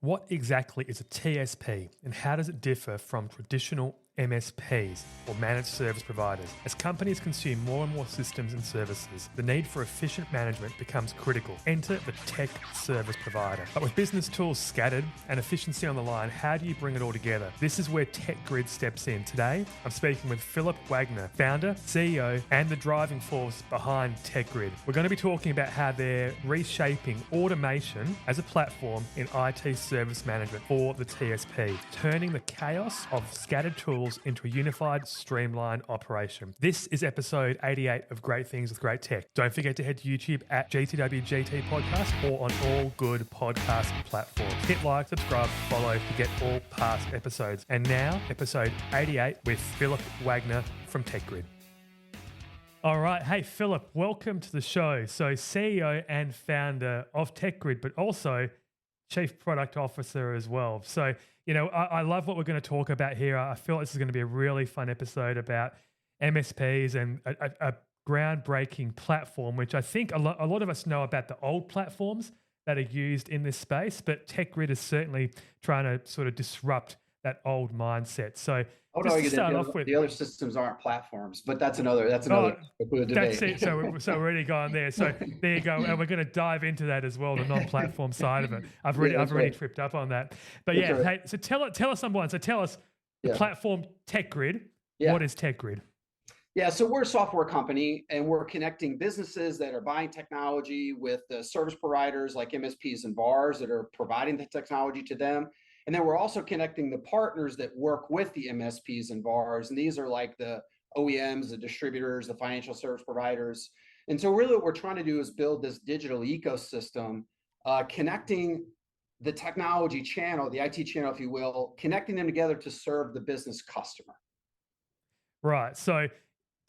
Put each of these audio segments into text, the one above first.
What exactly is a TSP and how does it differ from traditional MSPs or managed service providers? As companies consume more and more systems and services, the need for efficient management becomes critical. Enter the tech service provider. But with business tools scattered and efficiency on the line, how do you bring it all together? This is where TechGrid steps in. Today, I'm speaking with Phillip Wegner, founder, CEO, and the driving force behind TechGrid. We're going to be talking about how they're reshaping automation as a platform in IT service management for the TSP, turning the chaos of scattered tools into a unified, streamlined operation. This is episode 88 of Great Things with Great Tech. Don't forget to head to YouTube at GTWGT Podcast or on all good podcast platforms. Hit like, subscribe, follow to get all past episodes. And now, episode 88 with Phillip Wegner from TechGrid. All right. Hey, Phillip, welcome to the show. So CEO and founder of TechGrid, but also Chief Product Officer as well. So, I love what we're going to talk about here. I feel like this is going to be a really fun episode about MSPs and a groundbreaking platform, which I think a lot of us know about the old platforms that are used in this space, but TechGrid is certainly trying to sort of disrupt that old mindset. So I would just to argue that start off with, the other systems aren't platforms, but that's another oh, debate. that's it. So we're already going there. So there you go, and we're going to dive into that as well, the non-platform side of it. I've already tripped up on that. But That's yeah, right. hey, so tell us number one. So tell us the Yeah, platform TechGrid. yeah, What is TechGrid? yeah. So we're a software company, and we're connecting businesses that are buying technology with the service providers like MSPs and VARs that are providing the technology to them. And then we're also connecting the partners that work with the MSPs and VARs, and these are like the OEMs, the distributors, the financial service providers. And so, really, what we're trying to do is build this digital ecosystem, connecting the technology channel, the IT channel, if you will, connecting them together to serve the business customer. Right. So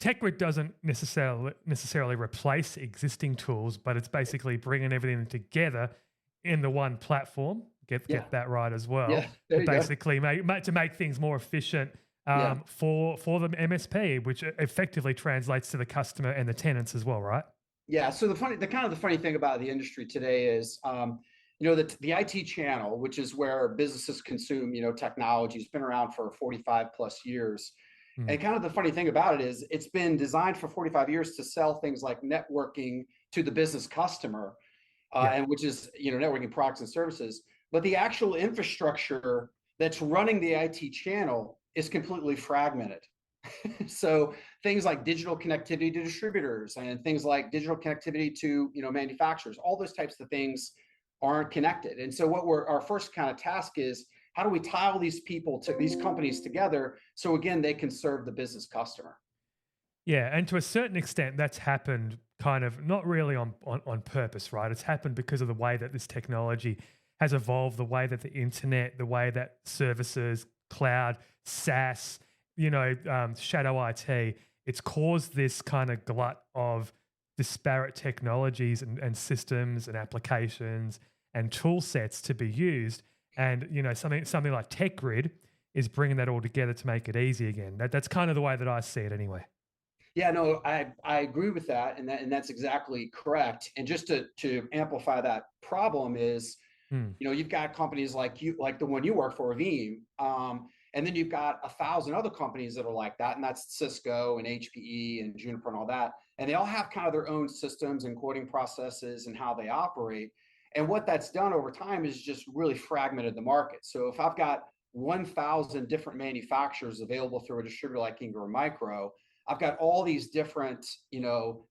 TechGrid doesn't necessarily replace existing tools, but it's basically bringing everything together in the one platform. Yeah, Get that right as well. yeah, there To you go. basically make things more efficient Yeah. for the MSP, which effectively translates to the customer and the tenants as well, right? Yeah. So the funny thing about the industry today is, the IT channel, which is where businesses consume, technology, has been around for 45 plus years. Mm. And kind of the funny thing about it is it's been designed for 45 years to sell things like networking to the business customer, Yeah. and which is, networking products and services. But the actual infrastructure that's running the IT channel is completely fragmented. So things like digital connectivity to distributors and things like digital connectivity to manufacturers, all those types of things aren't connected. And so our first kind of task is, how do we tie all these companies together so again they can serve the business customer. Yeah, and to a certain extent, that's happened kind of not really on purpose, right? It's happened because of the way that this technology has evolved, the way that the internet, the way that services, cloud, SaaS, shadow IT, it's caused this kind of glut of disparate technologies and systems and applications and tool sets to be used. And something like TechGrid is bringing that all together to make it easy again. That's kind of the way that I see it anyway. Yeah, no, I agree with that, and that's exactly correct. And just to amplify that problem is, Hmm. you've got companies like the one you work for, Veeam, and then you've got 1,000 other companies that are like that, and that's Cisco and HPE and Juniper and all that, and they all have kind of their own systems and quoting processes and how they operate. And what that's done over time is just really fragmented the market. So if I've got 1,000 different manufacturers available through a distributor like Ingram Micro, I've got all these different,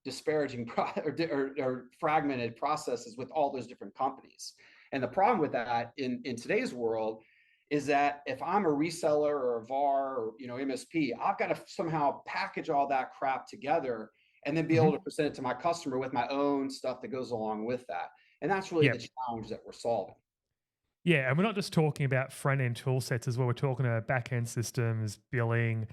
disparaging or fragmented processes with all those different companies. And the problem with that in today's world is that if I'm a reseller or a VAR or MSP, I've got to somehow package all that crap together and then be able to Hmm. present it to my customer with my own stuff that goes along with that. And that's really Yeah. the challenge that we're solving. Yeah, and we're not just talking about front end tool sets as well. We're talking about back end systems, billing,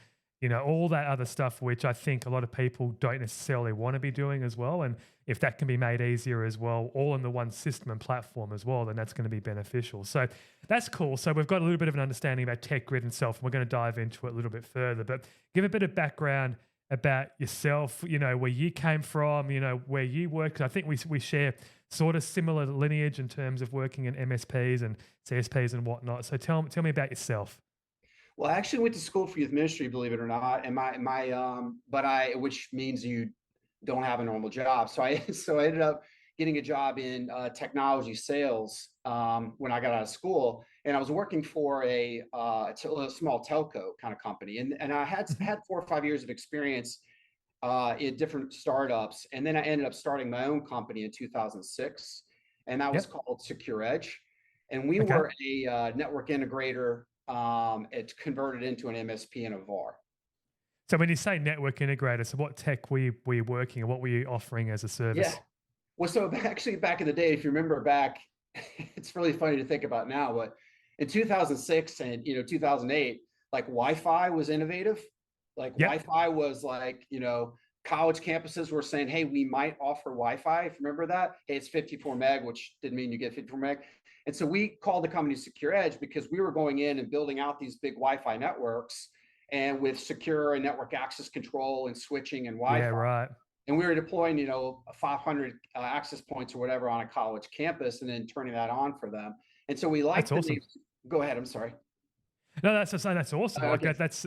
all that other stuff, which I think a lot of people don't necessarily want to be doing as well. And if that can be made easier as well, all in the one system and platform as well, then that's going to be beneficial. So that's cool. So we've got a little bit of an understanding about TechGrid itself, and we're going to dive into it a little bit further. But give a bit of background about yourself, where you came from, where you work. I think we share sort of similar lineage in terms of working in MSPs and CSPs and whatnot. So tell me about yourself. Well, I actually went to school for youth ministry, believe it or not, and but which means you don't have a normal job. So I so I ended up getting a job in technology sales when I got out of school, and I was working for a small telco kind of company, and I Mhm. had 4 or 5 years of experience in different startups, and then I ended up starting my own company in 2006, and that was Yep. called Secure Edge, and we Okay. were a network integrator. It's converted into an MSP and a VAR. So when you say network integrator, so what tech were you working and what were you offering as a Yeah. service? Well, so actually back in the day, if you remember back, it's really funny to think about now, but in 2006 and 2008, like Wi-Fi was innovative. Like Yep. Wi-Fi was like, college campuses were saying, hey, we might offer Wi-Fi. If you remember that, hey, it's 54 meg, which didn't mean you get 54 meg. And so we called the company Secure Edge because we were going in and building out these big Wi-Fi networks and with secure and network access control and switching and Yeah, Wi-Fi, right. and we were deploying 500 access points or whatever on a college campus and then turning that on for them. And so we That's liked the name. awesome. Go ahead, I'm sorry. No, that's awesome. Like Okay. that's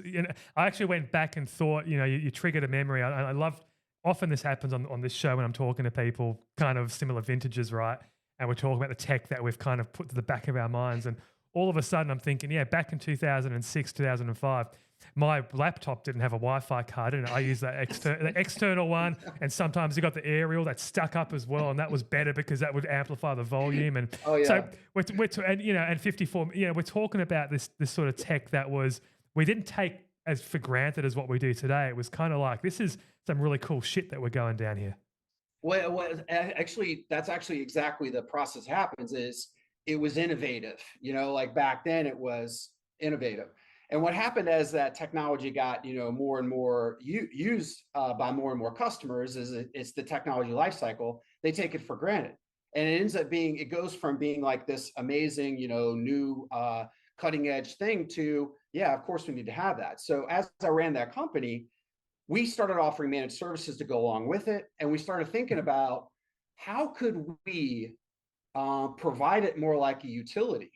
I actually went back and thought, you triggered a memory. I love often this happens on this show when I'm talking to people kind of similar vintages, right? And we're talking about the tech that we've kind of put to the back of our minds. And all of a sudden I'm thinking, yeah, back in 2006, 2005, my laptop didn't have a Wi-Fi card in it. I used the external one, and sometimes you got the aerial that stuck up as well, and that was better because that would amplify the volume. And Oh so yeah. and 54, we're talking about this sort of tech that we didn't take as for granted as what we do today. It was kind of like, this is some really cool shit that we're going down here. Actually, that's actually exactly the process happens is it was innovative, like back then it was innovative. And what happened as that technology got, more and more used by more and more customers is it's the technology life cycle. They take it for granted. And it goes from being like this amazing, new cutting edge thing to, yeah, of course we need to have that. So as I ran that company, we started offering managed services to go along with it. And we started thinking Mhm. about how could we provide it more like a utility.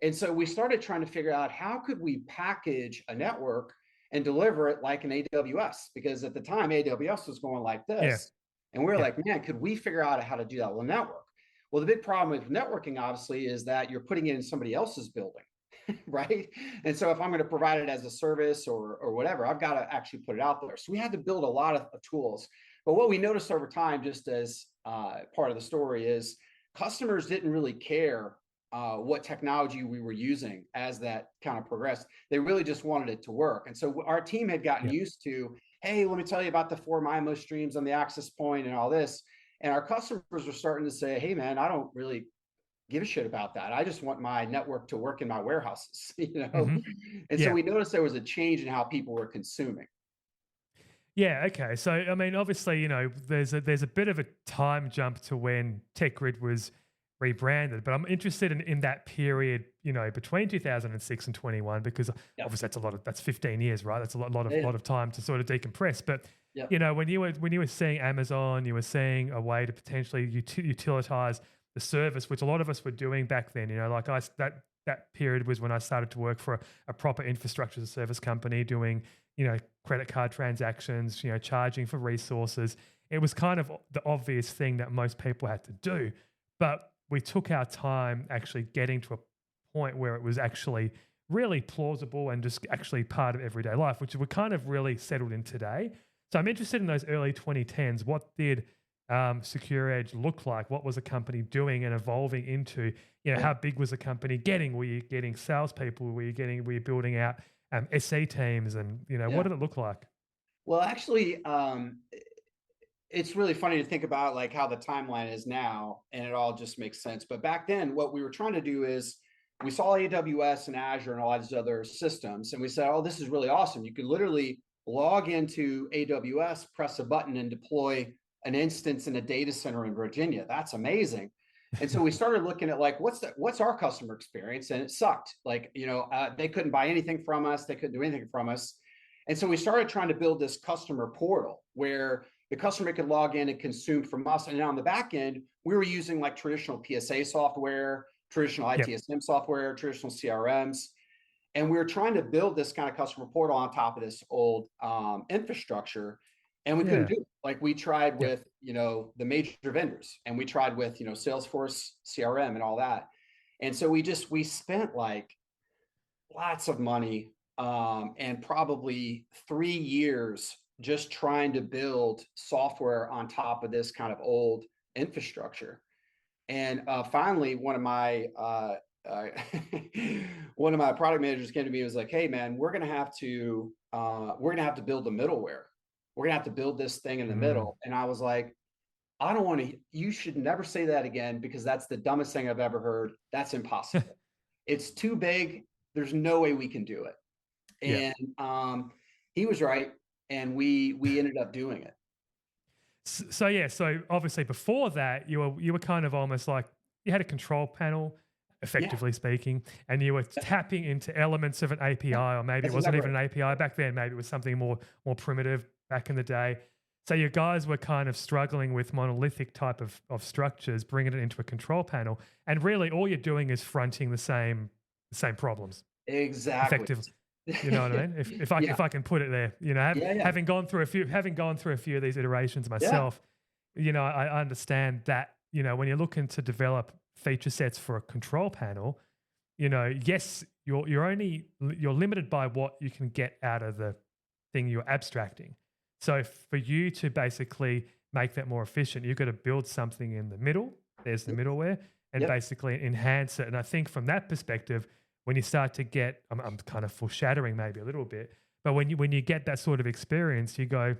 And so we started trying to figure out how could we package a network and deliver it like an AWS, because at the time AWS was going like Yeah, this. And we were yeah. like, man, could we figure out how to do that with network? Well, the big problem with networking, obviously, is that you're putting it in somebody else's building. Right. And so if I'm going to provide it as a service or whatever, I've got to actually put it out there. So we had to build a lot of tools. But what we noticed over time, just as part of the story, is customers didn't really care what technology we were using as that kind of progressed. They really just wanted it to work. And so our team had gotten Yeah. used to, hey, let me tell you about the 4 MIMO streams on the access point and all this. And our customers were starting to say, hey, man, I don't really give a shit about that. I just want my network to work in my warehouses, Hmm. And so Yeah. we noticed there was a change in how people were consuming. Yeah. Okay. So, I mean, obviously, there's a bit of a time jump to when TechGrid was rebranded, but I'm interested in that period, between 2006 and 21, because Yep. obviously that's 15 years, right? That's a Yeah. lot of time to sort of decompress. But, Yep. when you were seeing Amazon, you were seeing a way to potentially utilitize the service, which a lot of us were doing back then, like that period was when I started to work for a proper infrastructure as a service company doing, credit card transactions, charging for resources. It was kind of the obvious thing that most people had to do. But we took our time actually getting to a point where it was actually really plausible and just actually part of everyday life, which we're kind of really settled in today. So I'm interested in those early 2010s. What did Secure Edge look like? What was the company doing and evolving into? How big was the company getting? Were you getting salespeople? Were you building out SE teams? And, what Yeah. did it look like? Well, actually, it's really funny to think about like how the timeline is now, and it all just makes sense. But back then, what we were trying to do is we saw AWS and Azure and all these other systems, and we said, oh, this is really awesome. You could literally log into AWS, press a button, and deploy an instance in a data center in Virginia. That's amazing. And so we started looking at like, what's our customer experience? And it sucked. Like, they couldn't buy anything from us. They couldn't do anything from us. And so we started trying to build this customer portal where the customer could log in and consume from us. And on the back end, we were using like traditional PSA software, traditional Yep. ITSM software, traditional CRMs. And we were trying to build this kind of customer portal on top of this old infrastructure. And we couldn't Yeah. do it. Like we tried Yep. with, the major vendors, and we tried with, Salesforce CRM and all that. And so we spent like lots of money, and probably 3 years just trying to build software on top of this kind of old infrastructure. And finally, uh, one of my product managers came to me and was like, "Hey, man, we're gonna have to build the middleware. We're gonna have to build this thing in the Mm. middle." And I was like, "I don't want to. You should never say that again, because that's the dumbest thing I've ever heard. That's impossible. It's too big. There's no way we can do it." Yeah. And he was right, and we ended up doing it. So yeah, so obviously before that, you were kind of almost like you had a control panel, Yeah, effectively speaking, and you were tapping into elements of an yeah, API, or maybe it that's wasn't exactly even right. an API back then. Maybe it was something more primitive back in the day. So you guys were kind of struggling with monolithic type of structures, bringing it into a control panel, and really all you're doing is fronting the same problems, Exactly. effectively. You know what I mean? Yeah, If I can put it there, yeah, yeah, having gone through a few of these iterations yeah. myself, I understand that, when you're looking to develop feature sets for a control panel, yes, you're limited by what you can get out of the thing you're abstracting. So for you to basically make that more efficient, you've got to build something in the middle. There's the Yep, middleware, and yep. basically enhance it. And I think from that perspective, when you start to get, I'm kind of foreshadowing maybe a little bit, but when you get that sort of experience, you go,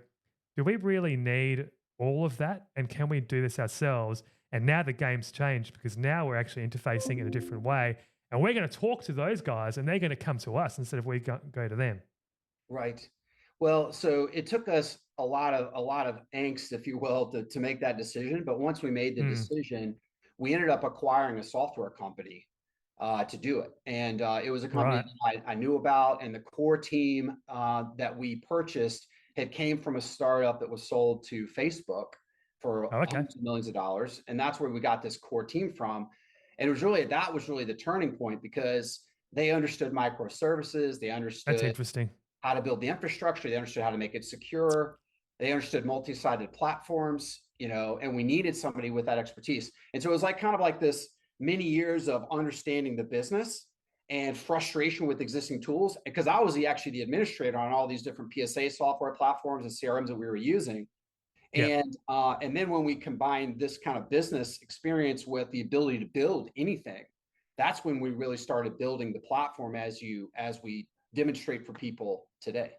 do we really need all of that? And can we do this ourselves? And now the game's changed, because now we're actually interfacing in a different way. And we're going to talk to those guys, and they're going to come to us instead of we go to them. Right. Well, so it took us a lot of angst, if you will, to make that decision. But once we made the Mm, decision, we ended up acquiring a software company to do it. And it was a company right. that I knew about, and the core team that we purchased had came from a startup that was sold to Facebook for Oh, okay. hundreds of millions of dollars, and that's where we got this core team from. And that was really the turning point, because they understood microservices, they That's understood interesting. how to build the infrastructure. They understood how to make it secure. They understood multi-sided platforms, and we needed somebody with that expertise. And so it was like kind of like this many years of understanding the business and frustration with existing tools, because I was actually the administrator on all these different PSA software platforms and CRMs that we were using. Yep. And then when we combined this kind of business experience with the ability to build anything, that's when we really started building the platform as we demonstrate for people today.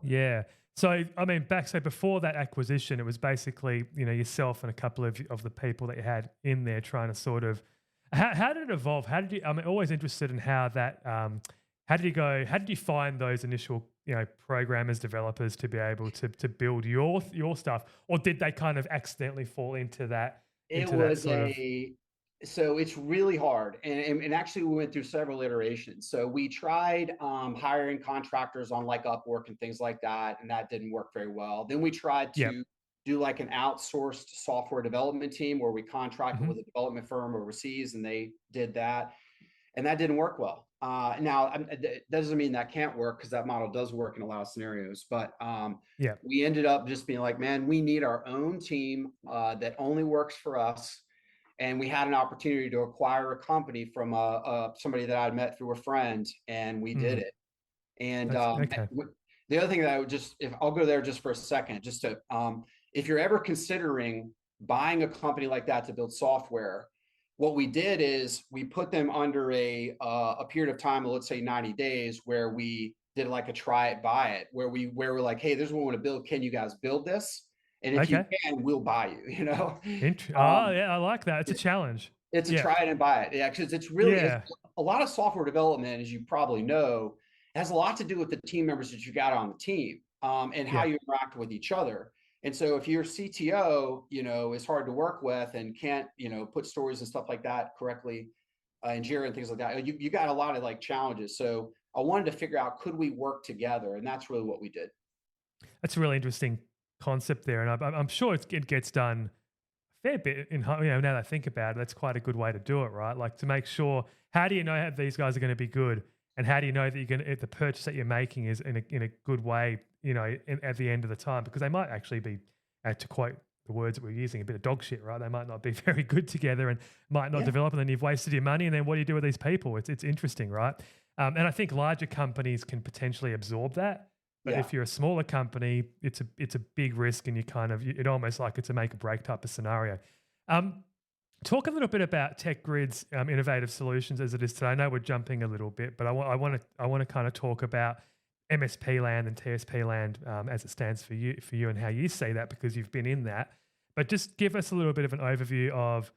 Yeah. So, I mean, so before that acquisition, it was basically, yourself and a couple of the people that you had in there trying to sort of, how did it evolve? I'm always interested in how that, how did you find those initial, programmers, developers to be able to build your stuff? Or did they kind of accidentally fall It into that was sort of, a so it's really hard, and actually we went through several iterations. So we tried hiring contractors on like Upwork and things like that, and that didn't work very well. Then we tried yeah. to do like an outsourced software development team where we contracted Hmm. with a development firm overseas, and they did that, and that didn't work well. Now, that doesn't mean that can't work, because that model does work in a lot of scenarios. But Yeah. we ended up just being like, man, we need our own team that only works for us. And we had an opportunity to acquire a company from somebody that I'd met through a friend, and we did Mm, it. And that's okay. the other thing that I would just, if I'll go there just for a second, just to, if you're ever considering buying a company like that to build software, what we did is we put them under a period of time, let's say 90 days, where we did like a try it, buy it, where we're like, hey, this is what we want to build. Can you guys build this? And if you Okay. can, we'll buy you. Oh, Um, yeah, I like that. It's a challenge. it's a Yeah. try it and buy it. Yeah, because it's Yeah. a lot of software development, as you probably know, has a lot to do with the team members that you got on the team, and how Yeah. you interact with each other. And so if your CTO, is hard to work with and can't, put stories and stuff like that correctly, in Jira and things like that, you got a lot of like challenges. So I wanted to figure out, could we work together? And that's really what we did. That's really interesting. concept there, and I'm sure it gets done a fair bit in now that I think about it, that's quite a good way to do it, right? Like to make sure, how do you know how these guys are going to be good, and how do you know that you're going to, if the purchase that you're making is in a good way, at the end of the time, because they might actually be, to quote the words that we're using, a bit of dog shit, right? They might not be very good together and might not Yeah. develop, and then you've wasted your money, and then what do you do with these people? It's interesting, right? And I think larger companies can potentially absorb that. But Yeah. if you're a smaller company, it's a big risk, and you kind of, it almost like it's a make or break type of scenario. Um, Talk a little bit about TechGrid's innovative solutions as it is today. I know we're jumping a little bit, but I want to kind of talk about MSP land and TSP land, as it stands for you and how you see that, because you've been in that. But just give us a little bit of an overview of,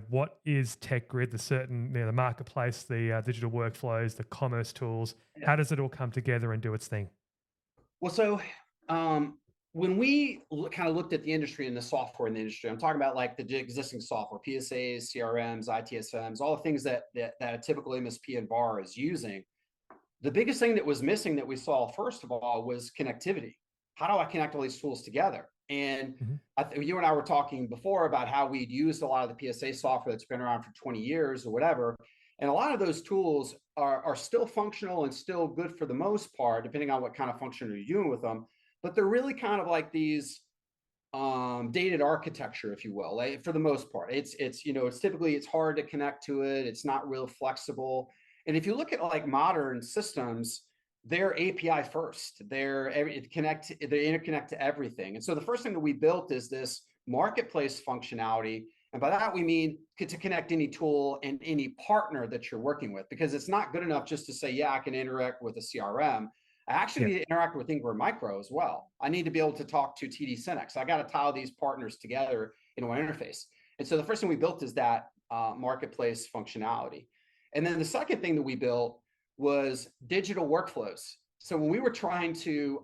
what is TechGrid, the marketplace, the digital workflows, the commerce tools. Yeah. How does it all come together and do its thing? Well, so when we kind of looked at the industry and the software in the industry, I'm talking about like the existing software, PSAs, CRMs, ITSMs, all the things that a typical MSP and VAR is using. The biggest thing that was missing that we saw, first of all, was connectivity. How do I connect all these tools together? And Hmm. you and I were talking before about how we'd used a lot of the PSA software that's been around for 20 years or whatever. And a lot of those tools are still functional and still good for the most part, depending on what kind of function you're doing with them. But they're really kind of like these dated architecture, if you will. Like, for the most part, it's typically, it's hard to connect to it. It's not real flexible. And if you look at like modern systems, they're API first. They interconnect to everything. And so the first thing that we built is this marketplace functionality. And by that we mean to connect any tool and any partner that you're working with, because it's not good enough just to say, yeah, I can interact with a CRM. I actually Yeah. need to interact with Ingram Micro as well. I need to be able to talk to TD Synnex. I got to tie these partners together in one interface. And so the first thing we built is that marketplace functionality. And then the second thing that we built was digital workflows. So when we were trying to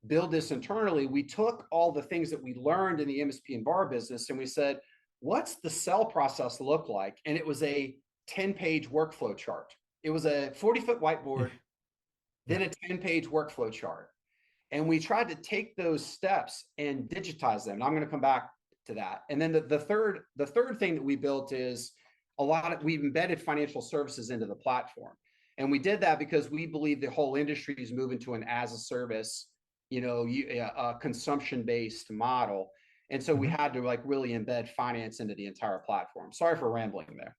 build this internally, we took all the things that we learned in the MSP and VAR business, and we said, what's the sell process look like? And it was a 10-page workflow chart. It was a 40-foot Yeah. whiteboard, Yeah. then a 10-page workflow chart. And we tried to take those steps and digitize them. And I'm going to come back to that. And then the third thing that we built is we've embedded financial services into the platform. And we did that because we believe the whole industry is moving to an as a service, a consumption-based model. And so we Mhm. had to like really embed finance into the entire platform. Sorry for rambling there.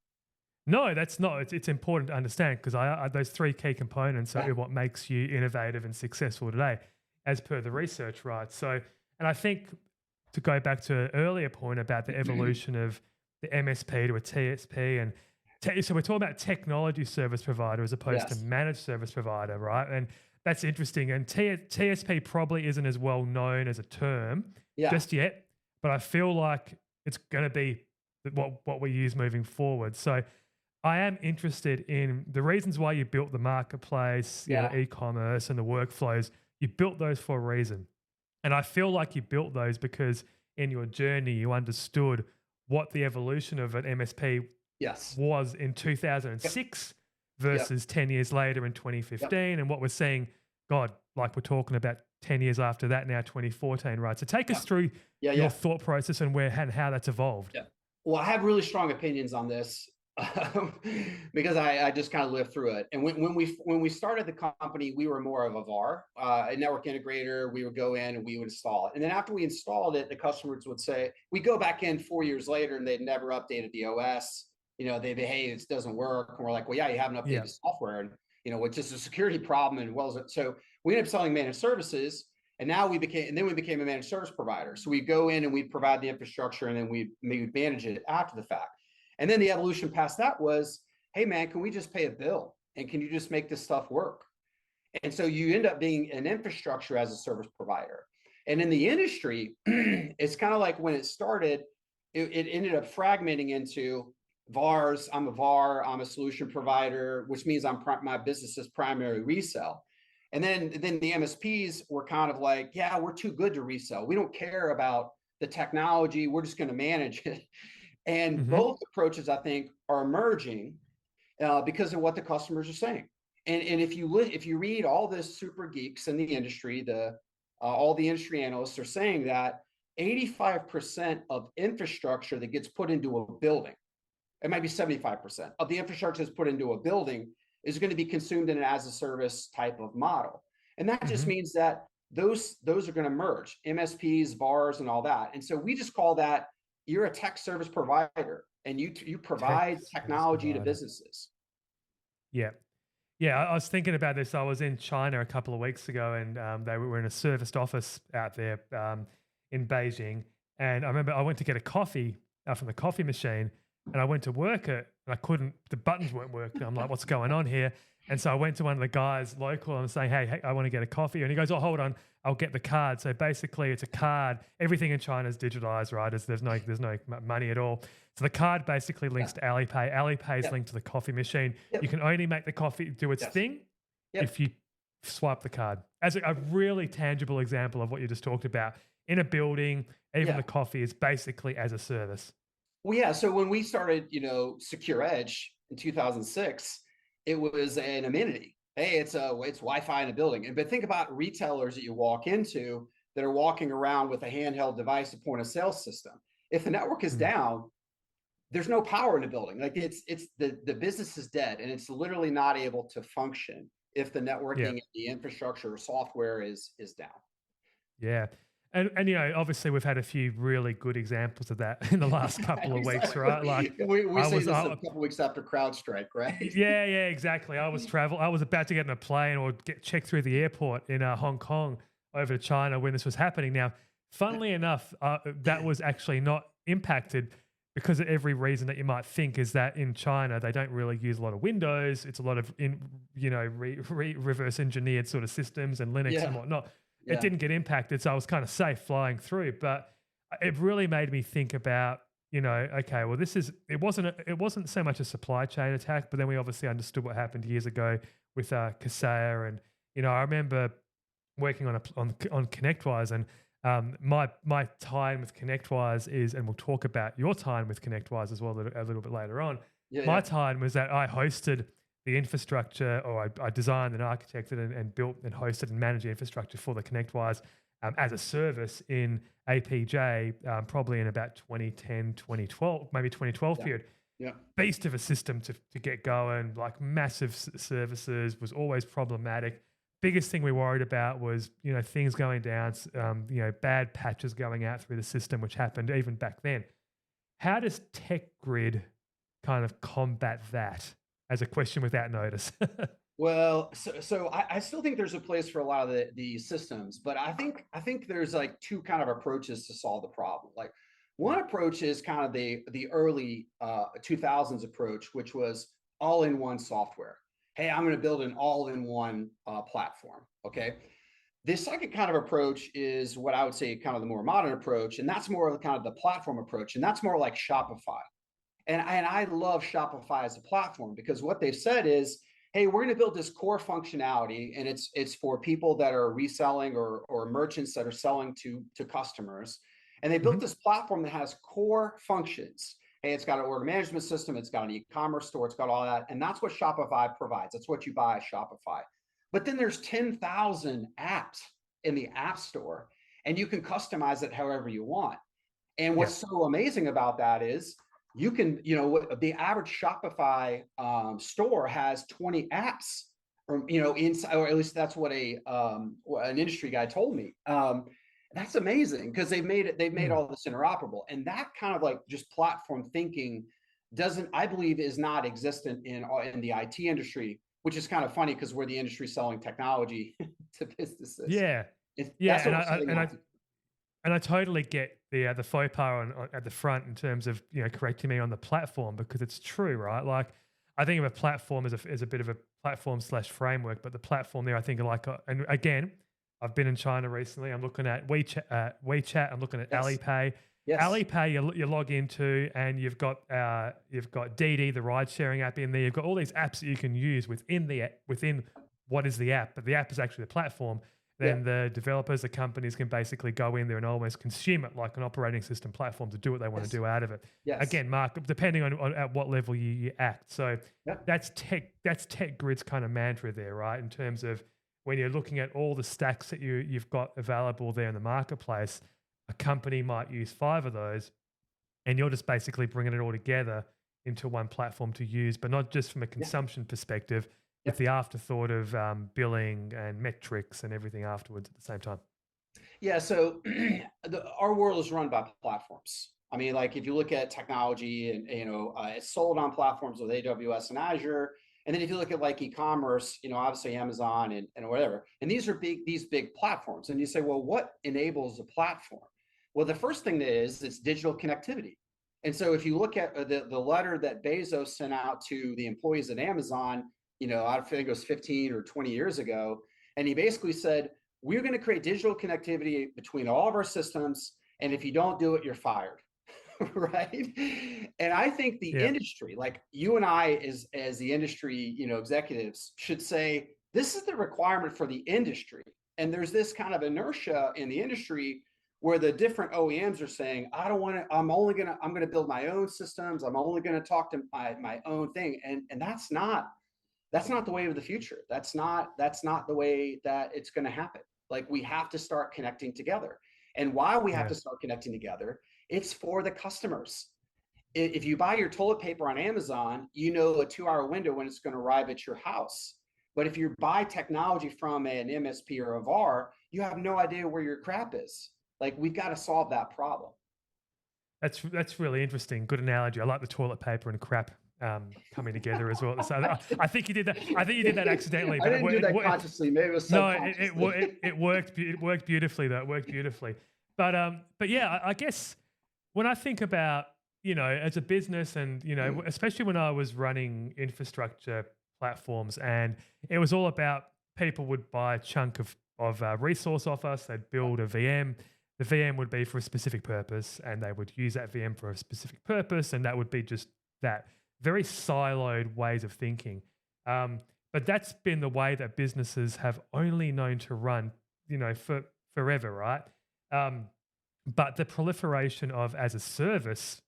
No, that's not. It's important to understand, because those three key components Yeah. are what makes you innovative and successful today, as per the research, right? So, and I think, to go back to an earlier point about the evolution of the MSP to a TSP, and so we're talking about technology service provider as opposed to Yes. managed service provider, right? And that's interesting. And TSP probably isn't as well known as a term Yeah. just yet, but I feel like it's going to be what we use moving forward. So I am interested in the reasons why you built the marketplace, Yeah. e-commerce and the workflows. You built those for a reason. And I feel like you built those because in your journey, you understood what the evolution of an MSP Yes. was in Yep. 2006 Yep. versus 10 years later in Yep. 2015. And what we're seeing, God, like we're talking about 10 years after that now, 2014, right? So take us Yep. through Yeah. your Yeah. thought process and and how that's evolved. Yeah. Well, I have really strong opinions on this because I just kind of lived through it. And when we started the company, we were more of a VAR, a network integrator. We would go in and we would install it. And then after we installed it, the customers would say, we go back in 4 years later and they'd never updated the OS. They'd be, hey, this doesn't work. And we're like, well, yeah, you haven't updated Yeah. the software. And, which is a security problem. And so we ended up selling managed services. And then we became a managed service provider. So we go in and we provide the infrastructure, and then we manage it after the fact. And then the evolution past that was, hey man, can we just pay a bill? And can you just make this stuff work? And so you end up being an infrastructure as a service provider. And in the industry, it's kind of like when it started, it ended up fragmenting into VARs. I'm a VAR, I'm a solution provider, which means my business is primary resell. And then the MSPs were kind of like, yeah, we're too good to resell. We don't care about the technology. We're just going to manage it. And Hmm. both approaches, I think, are emerging because of what the customers are saying. And if you read all the super geeks in the industry, the all the industry analysts are saying that 85% of infrastructure that gets put into a building, it might be 75% of the infrastructure that's put into a building is going to be consumed in an as a service type of model. And that just Hmm. means that those are going to merge, MSPs, VARs, and all that. And so we just call that, you're a tech service provider and you Tech provide service technology to provider. businesses. Yeah. Yeah, I was thinking about this. I was in China a couple of weeks ago, and they were in a serviced office out there in Beijing. And I remember I went to get a coffee from the coffee machine, and I went to work it, and I couldn't. The buttons weren't working. I'm like, "What's going on here?" And so I went to one of the guys local. And I'm saying, "Hey, I want to get a coffee," and he goes, "Oh, hold on, I'll get the card." So basically, it's a card. Everything in China is digitalized, right? There's no money at all. So the card basically Yeah. links to Alipay. Alipay is Yep. linked to the coffee machine. You Yep. can only make the coffee do its Yes. thing if Yep. you swipe the card. As a really tangible example of what you just talked about in a building, even Yeah. the coffee is basically as a service. Well, yeah. So when we started, Secure Edge in 2006, it was an amenity. Hey, it's Wi-Fi in a building. But think about retailers that you walk into that are walking around with a handheld device, a point of sale system. If the network is Mm, down, there's no power in the building. Like it's the business is dead, and it's literally not able to function if the yeah, networking, the infrastructure, or software is down. yeah. And obviously we've had a few really good examples of that in the last couple of weeks, right? Like Exactly. We I say was this a I, couple weeks after CrowdStrike, right? yeah, yeah, exactly. I was about to get in a plane or get checked through the airport in Hong Kong over to China when this was happening. Now, funnily enough, that was actually not impacted because of every reason that you might think is that in China they don't really use a lot of Windows. It's a lot of reverse engineered sort of systems and Linux and Yeah, whatnot. It yeah, didn't get impacted, so I was kind of safe flying through. But it really made me think about, okay, well, it wasn't so much a supply chain attack, but then we obviously understood what happened years ago with Kaseya. And I remember working on ConnectWise, and my time with ConnectWise is, and we'll talk about your time with ConnectWise as well a little bit later on. yeah, My yeah, time was that I hosted the infrastructure, or I designed and architected and built and hosted and managed the infrastructure for the ConnectWise as a service in APJ, probably in about 2010, 2012, maybe 2012 yeah, period. yeah. Beast of a system to get going, like massive services, was always problematic. Biggest thing we worried about was, things going down, bad patches going out through the system, which happened even back then. How does TechGrid kind of combat that, as a question without notice? Well, so I still think there's a place for a lot of the systems, but I think there's like two kind of approaches to solve the problem. Like Mm, one approach is kind of the early 2000s approach, which was all in one software. Hey, I'm going to build an all in one platform. Okay. The second kind of approach is what I would say kind of the more modern approach, and that's more of the kind of the platform approach, and that's more like Shopify. And I love Shopify as a platform because what they've said is, hey, we're going to build this core functionality, and it's for people that are reselling or merchants that are selling to customers. And they built mhm. this platform that has core functions. Hey, it's got an order management system, it's got an e-commerce store, it's got all that, and that's what Shopify provides. That's what you buy at Shopify. But then there's 10,000 apps in the App Store, and you can customize it however you want. And Yeah, what's so amazing about that is you can, the average Shopify store has 20 apps, or inside, or at least that's what an industry guy told me. That's amazing because they've made mm, all this interoperable, and that kind of like just platform thinking doesn't, I believe, is not existent in the IT industry, which is kind of funny because we're the industry selling technology to businesses. yeah, That's yeah. what we're setting out to. And I totally get the faux pas at the front in terms of, correcting me on the platform, because it's true, right? Like, I think of a platform as a bit of a platform slash framework, but the platform there, I think, and again, I've been in China recently. I'm looking at WeChat. I'm looking at Yes, Alipay. yes, Alipay, you log into, and you've got Didi, the ride sharing app in there. You've got all these apps that you can use within what is the app, but the app is actually the platform. yeah, Then the developers, the companies can basically go in there and almost consume it like an operating system platform to do what they want to yes, do out of it. yes. Again, Mark, depending on at what level you act. So Yeah. that's tech grid's kind of mantra there, right? In terms of when you're looking at all the stacks that you've got available there in the marketplace, a company might use 5 of those, and you're just basically bringing it all together into one platform to use, but not just from a Yeah. consumption perspective, with Yep. the afterthought of billing and metrics and everything afterwards at the same time. Yeah, so our world is run by platforms. I mean, like if you look at technology and it's sold on platforms with AWS and Azure. And then if you look at like e-commerce, obviously Amazon and whatever. And these big platforms. And you say, well, what enables a platform? Well, the first thing is it's digital connectivity. And so if you look at the letter that Bezos sent out to the employees at Amazon, I think it was 15 or 20 years ago, and he basically said, we're going to create digital connectivity between all of our systems, and if you don't do it, you're fired. Right? And I think the Yeah. industry, like you and I as the industry, executives, should say this is the requirement for the industry. And there's this kind of inertia in the industry where the different OEMs are saying, I don't want to, I'm going to build my own systems. I'm only going to talk to my own thing. And that's not the way of the future. That's not the way that it's going to happen. Like we have to start connecting together. And why we have Yeah. to start connecting together, it's for the customers. If you buy your toilet paper on Amazon, a 2-hour window when it's going to arrive at your house. But if you buy technology from an MSP or a VAR, you have no idea where your crap is. Like we've got to solve that problem. That's really interesting. Good analogy. I like the toilet paper and crap coming together as well. So I think you did that. I think you did that accidentally, I but didn't do that consciously. Maybe it was no, subconsciously. it worked. It worked beautifully. Though it worked beautifully. But yeah, I guess when I think about as a business, and especially when I was running infrastructure platforms, and it was all about people would buy a chunk of resource off us. They'd build a VM. The VM would be for a specific purpose, and they would use that VM for a specific purpose, and that would be just that. Very siloed ways of thinking. But that's been the way that businesses have only known to run, for forever, right? But the proliferation of as a service,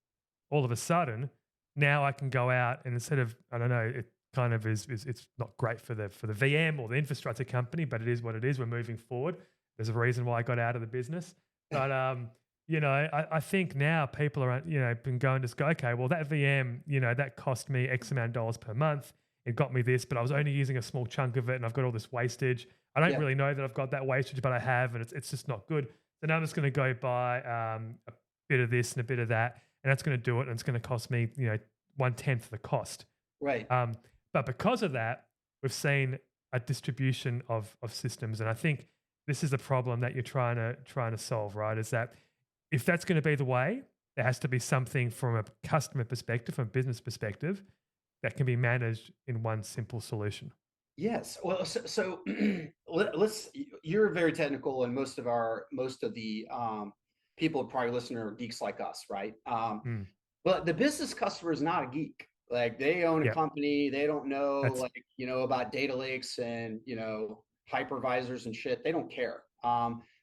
all of a sudden, now I can go out and instead of, I don't know, it kind of is it's not great for the VM or the infrastructure company, but it is what it is. We're moving forward. There's a reason why I got out of the business. But I think now people are been going to go, okay, well that VM, that cost me X amount of dollars per month. It got me this, but I was only using a small chunk of it, and I've got all this wastage. I don't really know that I've got that wastage, but I have, and it's just not good. So now I'm just going to go buy a bit of this and a bit of that, and that's going to do it, and it's going to cost me 1/10 the cost. Right. But because of that, we've seen a distribution of systems, and I think this is the problem that you're trying to solve, right? Is that if that's going to be the way, there has to be something from a customer perspective, from a business perspective, that can be managed in one simple solution. Yes. Well, so let's. You're very technical, and most of the people probably listen are geeks like us, right? Mm. But the business customer is not a geek. Like they own a Yeah, company, they don't know that's about data lakes and hypervisors and shit. They don't care.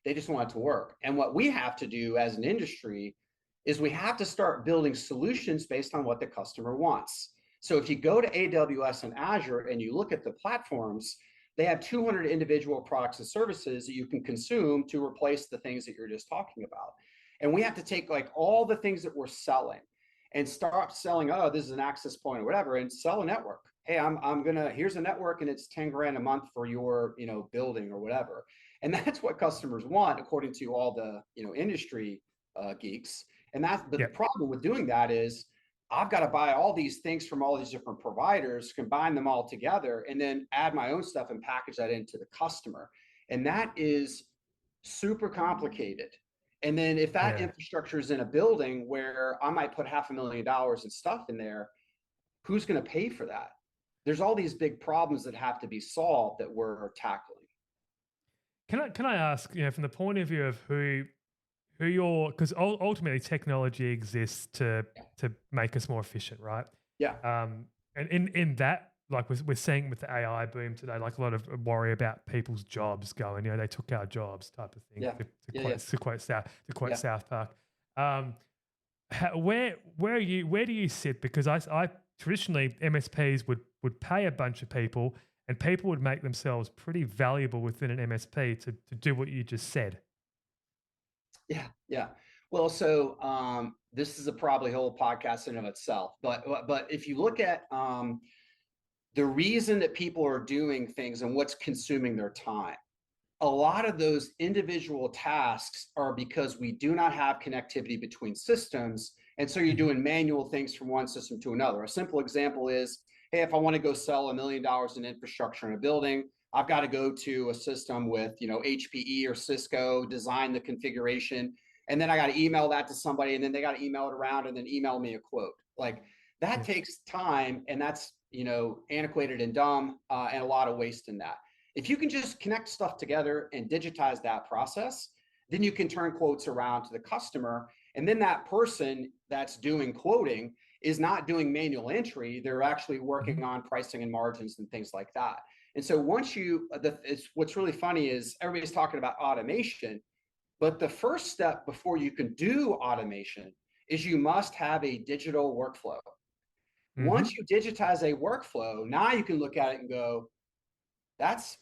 They just want it to work. And what we have to do as an industry is we have to start building solutions based on what the customer wants. So if you go to AWS and Azure and you look at the platforms, they have 200 individual products and services that you can consume to replace the things that you're just talking about. And we have to take like all the things that we're selling and start selling, oh, this is an access point or whatever, and sell a network. Hey, here's a network and it's 10 grand a month for your, building or whatever. And that's what customers want, according to all the, industry geeks. But the yeah, problem with doing that is I've got to buy all these things from all these different providers, combine them all together, and then add my own stuff and package that into the customer. And that is super complicated. And then if that yeah. infrastructure is in a building where I might put $500,000 in stuff in there, who's going to pay for that? There's all these big problems that have to be solved that we're tackling. Can I ask, from the point of view of who you're, because ultimately technology exists to Yeah. make us more efficient, right? Yeah. And in that, like we're seeing with the AI boom today, like a lot of worry about people's jobs going, they took our jobs type of thing. Yeah. To quote Yeah. South Park. Where do you sit? Because I traditionally MSPs would pay a bunch of people And people would make themselves pretty valuable within an MSP to do what you just said. Yeah, yeah. Well, so this is a probably whole podcast in of itself, but if you look at the reason that people are doing things and what's consuming their time, a lot of those individual tasks are because we do not have connectivity between systems. And so you're Mhm. doing manual things from one system to another. A simple example is, hey, if I want to go sell $1 million in infrastructure in a building, I've got to go to a system with, HPE or Cisco, design the configuration, and then I got to email that to somebody, and then they got to email it around and then email me a quote. Like that Yeah. takes time, and that's, antiquated and dumb, and a lot of waste in that. If you can just connect stuff together and digitize that process, then you can turn quotes around to the customer. And then that person that's doing quoting is not doing manual entry. They're actually working Mhm. on pricing and margins and things like that. And so what's really funny is everybody's talking about automation, but the first step before you can do automation is you must have a digital workflow. Mhm. Once you digitize a workflow, now you can look at it and go,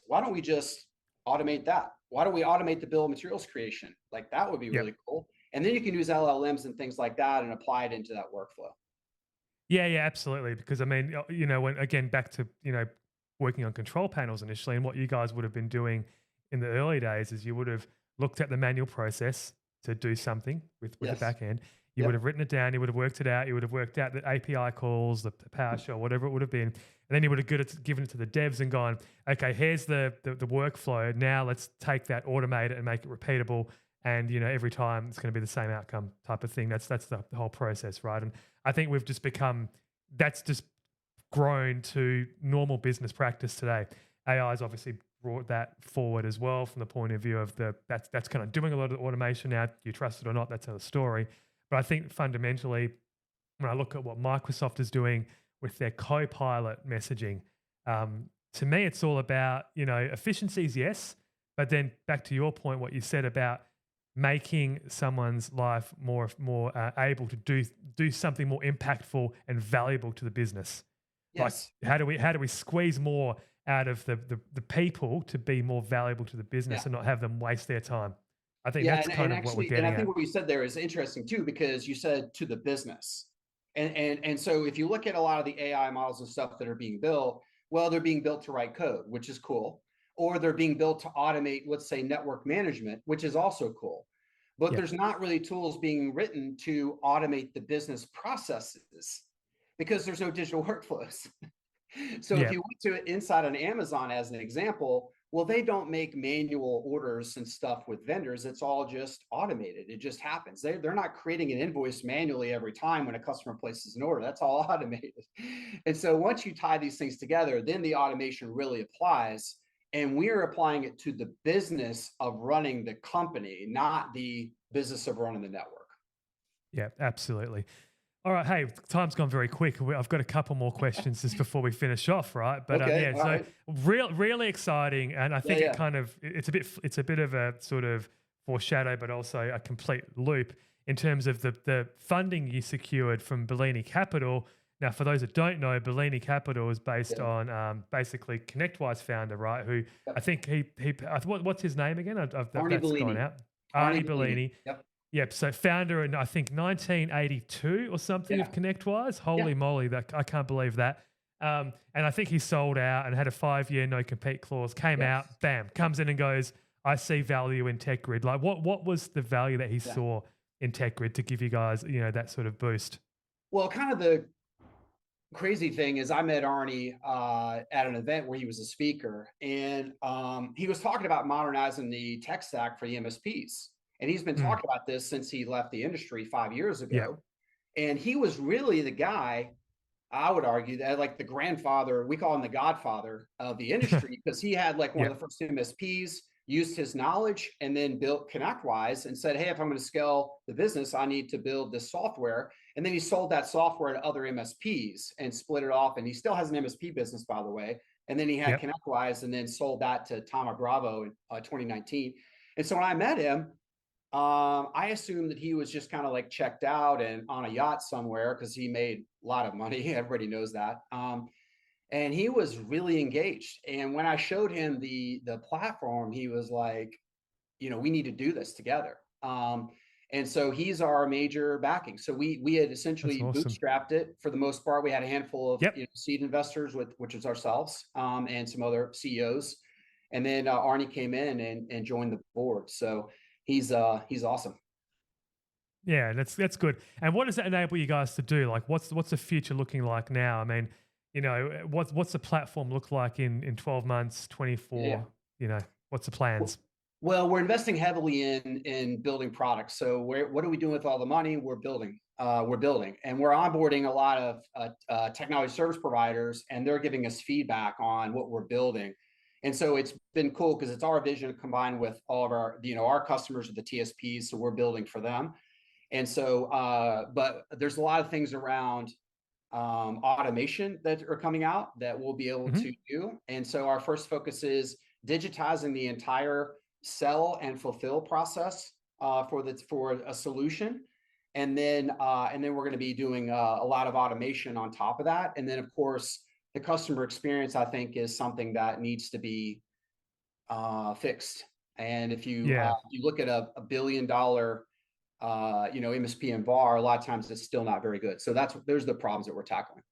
why don't we just automate that? Why don't we automate the bill of materials creation? Like that would be Yep. really cool. And then you can use LLMs and things like that and apply it into that workflow. Yeah, yeah, absolutely. Because I mean, when again back to working on control panels initially, and what you guys would have been doing in the early days is you would have looked at the manual process to do something with the Yes. back end. You would Yep. have written it down. You would have worked it out. You would have worked out the API calls, the PowerShell, whatever it would have been, and then you would have given it to the devs and gone, okay, here's the workflow. Now let's take that, automate it, and make it repeatable. And every time it's going to be the same outcome type of thing. That's the whole process, right? And I think we've just become that's just grown to normal business practice today. AI's obviously brought that forward as well from the point of view of that's kind of doing a lot of automation now. You trust it or not, that's another story. But I think fundamentally, when I look at what Microsoft is doing with their Copilot messaging, to me, it's all about efficiencies, yes, but then back to your point, what you said about making someone's life more able to do something more impactful and valuable to the business. Like Yes. how do we squeeze more out of the people to be more valuable to the business Yeah. and not have them waste their time? I think Yeah. that's And kind of what we're actually, and I getting think at. what you said there is interesting too, because you said to the business. And so if you look at a lot of the AI models and stuff that are being built, well, they're being built to write code, which is cool. Or they're being built to automate, let's say, network management, which is also cool. But Yeah, there's not really tools being written to automate the business processes because there's no digital workflows. So if yeah, you went to inside an Amazon as an example, well, they don't make manual orders and stuff with vendors. It's all just automated. It just happens. They're not creating an invoice manually every time when a customer places an order. That's all automated. And so once you tie these things together, then the automation really applies. And we're applying it to the business of running the company, not the business of running the network. yeah, absolutely. All right, hey, time's gone very quick. I've got a couple more questions just before we finish off, right? But Okay. yeah, All so right. really exciting, and I Yeah. think Yeah. it's a bit of a sort of foreshadow, but also a complete loop in terms of the funding you secured from Bellini Capital. Now, for those that don't know, Bellini Capital is based Yeah. on basically ConnectWise founder, right? Who I Yep. think what's his name again? Arnie That's gone Bellini. out. Arnie Arnie Bellini. Bellini. Yep. Yep. So founder in I think 1982 or something of Yeah. ConnectWise. Yeah. Holy moly, that I can't believe that. And I think he sold out and had a 5-year no compete clause. Came Yes. out, bam, comes in and goes. I see value in TechGrid. Like, what was the value that he Yeah. saw in TechGrid to give you guys that sort of boost? Well, kind of the crazy thing is I met Arnie at an event where he was a speaker, and he was talking about modernizing the tech stack for the MSPs. And he's been Mm, talking about this since he left the industry 5 years yeah. ago. And he was really the guy, I would argue, that like the grandfather, we call him the godfather of the industry, because he had like one Yeah. of the first MSPs, used his knowledge, and then built ConnectWise and said, hey, if I'm going to scale the business, I need to build this software. And then he sold that software to other MSPs and split it off. And he still has an MSP business, by the way. And then he had Yep. ConnectWise and then sold that to Tom Bravo in 2019. And so when I met him, I assumed that he was just kind of like checked out and on a yacht somewhere because he made a lot of money. Everybody knows that. and he was really engaged. And when I showed him the platform, he was like, we need to do this together. And so he's our major backing. So we had That's essentially awesome. bootstrapped it for the most part. We had a handful of Yep. seed investors, which is ourselves, and some other CEOs. And then Arnie came in and joined the board. So he's awesome. Yeah, that's good. And what does that enable you guys to do? Like, what's the future looking like now? I mean, what's the platform look like in 12 months, Yeah. 24? What's the plans? Well, we're investing heavily in building products. So what are we doing with all the money? We're building. And we're onboarding a lot of technology service providers, and they're giving us feedback on what we're building. And so it's been cool because it's our vision combined with all of our customers are the TSPs, so we're building for them. And so, but there's a lot of things around automation that are coming out that we'll be able to do. And so our first focus is digitizing the entire sell and fulfill process for a solution. And then we're going to be doing a lot of automation on top of that. And then of course, the customer experience, I think, is something that needs to be fixed. And if you look at a $1 billion MSP and VAR, a lot of times it's still not very good. So there's the problems that we're tackling.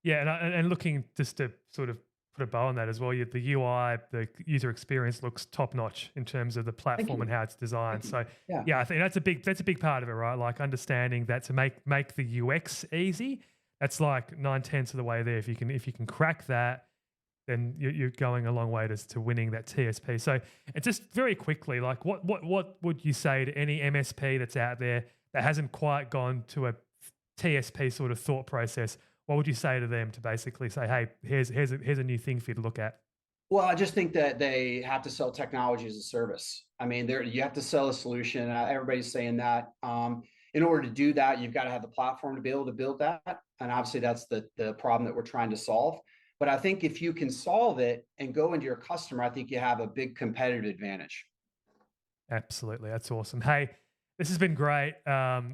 Yeah, and looking just to sort of put a bow on that as well, the UI, the user experience looks top notch in terms of the platform and how it's designed. So yeah, I think that's a big part of it, right? Like understanding that to make the UX easy, that's like 9/10 of the way there. If you can crack that, then you're going a long way to winning that TSP. So, and just very quickly, like what would you say to any MSP that's out there that hasn't quite gone to a TSP sort of thought process? What would you say to them to basically say, hey, here's a new thing for you to look at? Well, I just think that they have to sell technology as a service. I mean, you have to sell a solution. Everybody's saying that. In order to do that, you've got to have the platform to be able to build that. And obviously, that's the problem that we're trying to solve. But I think if you can solve it and go into your customer, I think you have a big competitive advantage. Absolutely. That's awesome. Hey, this has been great.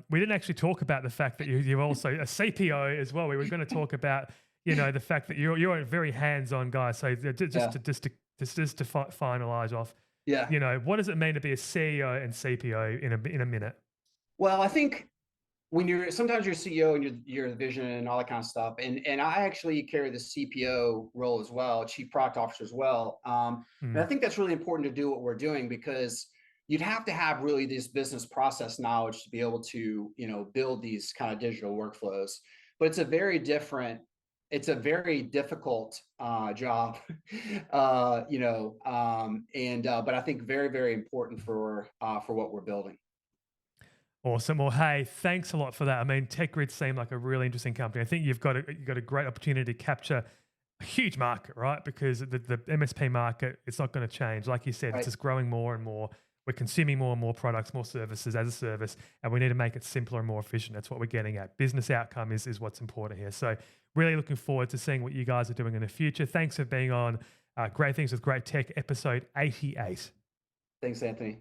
We didn't actually talk about the fact that you're also a CPO as well. We were going to talk about, the fact that you're a very hands-on guy. So just to finalize off, what does it mean to be a CEO and CPO in a minute? Well, I think when sometimes you're CEO and you're the vision and all that kind of stuff. And I actually carry the CPO role as well, chief product officer as well. And I think that's really important to do what we're doing because you'd have to have really this business process knowledge to be able to, build these kind of digital workflows. But it's a very difficult job, but I think very, very important for what we're building. Awesome. Well, hey, thanks a lot for that. I mean, TechGrid seemed like a really interesting company. I think you've got a great opportunity to capture a huge market, right? Because the MSP market, it's not going to change. Like you said, It's just growing more and more. We're consuming more and more products, more services as a service, and we need to make it simpler and more efficient. That's what we're getting at. Business outcome is what's important here. So really looking forward to seeing what you guys are doing in the future. Thanks for being on Great Things with Great Tech, episode 88. Thanks, Anthony.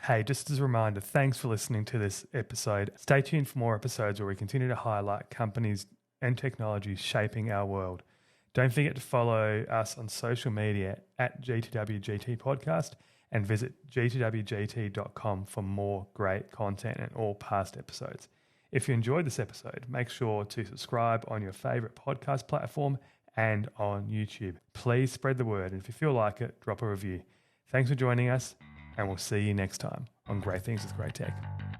Hey, just as a reminder, thanks for listening to this episode. Stay tuned for more episodes where we continue to highlight companies and technologies shaping our world. Don't forget to follow us on social media at G2WGT Podcast and visit g2wgt.com for more great content and all past episodes. If you enjoyed this episode, make sure to subscribe on your favorite podcast platform and on YouTube. Please spread the word, and if you feel like it, drop a review. Thanks for joining us, and we'll see you next time on Great Things with Great Tech.